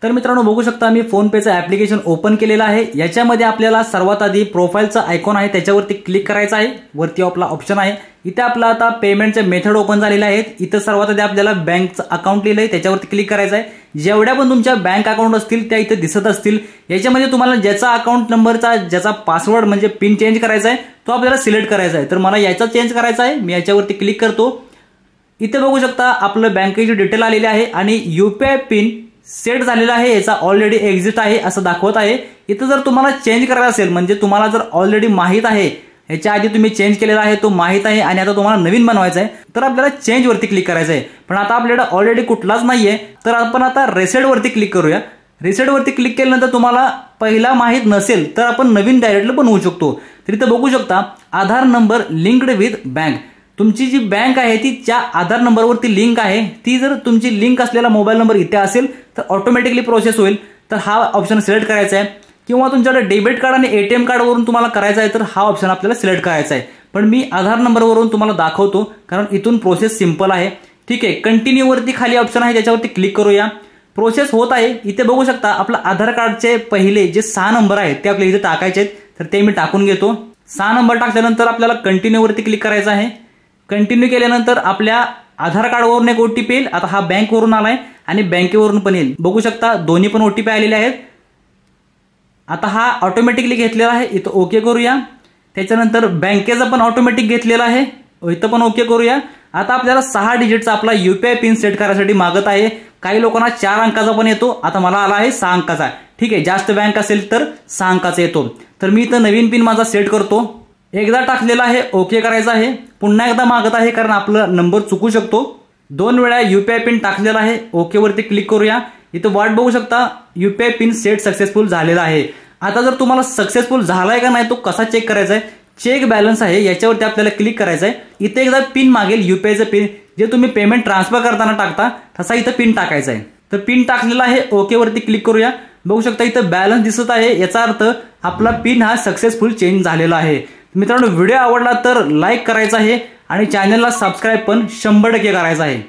तर मित्रांनो बघू शकता मी फोन पेचं ॲप्लिकेशन ओपन केलेलं आहे। याच्यामध्ये आपल्याला सर्वात आधी प्रोफाइलचा आयकॉन आहे त्याच्यावरती क्लिक करायचं आहे। वरती आपला ऑप्शन आहे, इथे आपला आता पेमेंटचे मेथड ओपन झालेले आहेत। इथे सर्वात आधी आपल्याला बँकचं अकाउंट लिहिलंय त्याच्यावरती क्लिक करायचं आहे। जेवढ्या पण तुमच्या बँक अकाउंट असतील त्या इथे दिसत असतील, याच्यामध्ये तुम्हाला ज्याचा अकाउंट नंबरचा ज्याचा पासवर्ड म्हणजे पिन चेंज करायचा आहे तो आपल्याला सिलेक्ट करायचा आहे। तर मला याचा चेंज करायचा आहे, मी याच्यावरती क्लिक करतो। इथे बघू शकता आपलं बँकेची डिटेल आलेली आहे आणि यूपीआय पिन सेट झालेला आहे, याचा ऑलरेडी एक्झिट आहे असं दाखवत आहे। इथे जर तुम्हाला चेंज करायचा असेल म्हणजे तुम्हाला जर ऑलरेडी माहित आहे याच्या आधी तुम्ही चेंज केलेला आहे तो माहित आहे आणि आता तुम्हाला नवीन बनवायचा आहे, तर आपल्याला चेंज वरती क्लिक करायचं आहे। पण आता आपल्याकडे ऑलरेडी कुठलाच नाहीये, तर आपण आता रिसेट वरती क्लिक करूया। रिसेट वरती क्लिक केल्यानंतर तुम्हाला पहिला माहित नसेल तर आपण नवीन डायरेक्टली बनवू शकतो। तर इथे बघू शकता आधार नंबर लिंक्ड विथ बँक, तुमची जी बँक आहे ती त्या आधार नंबरवरती लिंक आहे, ती जर तुमची लिंक असलेला मोबाईल नंबर इथे असेल तर ऑटोमॅटिकली प्रोसेस होईल। तर हा ऑप्शन सिलेक्ट करायचा आहे, किंवा तुमच्याकडे डेबिट कार्ड आणि एटीएम कार्डवरून तुम्हाला करायचा आहे तर हा ऑप्शन आपल्याला सिलेक्ट करायचा आहे। पण मी आधार नंबरवरून तुम्हाला दाखवतो कारण इथून प्रोसेस सिंपल आहे। ठीक आहे, कंटिन्यू वरती खाली ऑप्शन आहे त्याच्यावरती क्लिक करूया। प्रोसेस होत आहे। इथे बघू शकता आपला आधार कार्डचे पहिले जे 6 नंबर आहेत ते आपल्याला इथे टाकायचे आहेत, तर ते मी टाकून घेतो। 6 नंबर टाकल्यानंतर आपल्याला कंटिन्यू वरती क्लिक करायचं आहे। कंटिन्यू केल्यानंतर आपल्या आधार कार्डवरून एक ओटीपी येईल। आता हा बँकवरून आलाय आणि बँकेवरून पण येईल, बघू शकता दोन्ही पण ओटीपी आलेले आहेत। आता हा ऑटोमॅटिकली घेतलेला आहे, इथं ओके करूया। त्याच्यानंतर बँकेचा पण ऑटोमॅटिक घेतलेला आहे, इथं पण ओके करूया। आता आपल्याला 6 डिजिटचा आपला यूपीआय पिन सेट करायसाठी मागत आहे। काही लोकांना 4 अंकाचा पण येतो, आता मला आला आहे 6 अंकाचा। ठीक आहे, जास्त बँक असेल तर 6 अंकाचा येतो। तर मी इथं नवीन पिन माझा सेट करतो। एकदा टाकलेला आहे, ओके करायचं आहे। पुन्हा एकदा मागत आहे कारण आपला नंबर चुकू शकतो। 2 वेळा यूपीआय पिन टाकलेला आहे, ओके वरती क्लिक करूया। इथं वाट बघू शकता यूपीआय पिन सेट सक्सेसफुल झालेला आहे। आता जर तुम्हाला सक्सेसफुल झालाय का नाही तो कसा चेक करायचा आहे, चेक बॅलन्स आहे याच्यावरती आपल्याला क्लिक करायचं आहे। इथे एकदा पिन मागेल यूपीआयचं पिन, जे तुम्ही पेमेंट ट्रान्सफर करताना टाकता तसा इथं पिन टाकायचा आहे। तर पिन टाकलेला आहे, ओके वरती क्लिक करूया। बघू शकता इथं बॅलन्स दिसत आहे, याचा अर्थ आपला पिन हा सक्सेसफुल चेंज झालेला आहे। मित्रांनो व्हिडिओ आवडला तर लाईक करायचा आहे आणि चॅनलला सबस्क्राईब पण 100% करायचा आहे।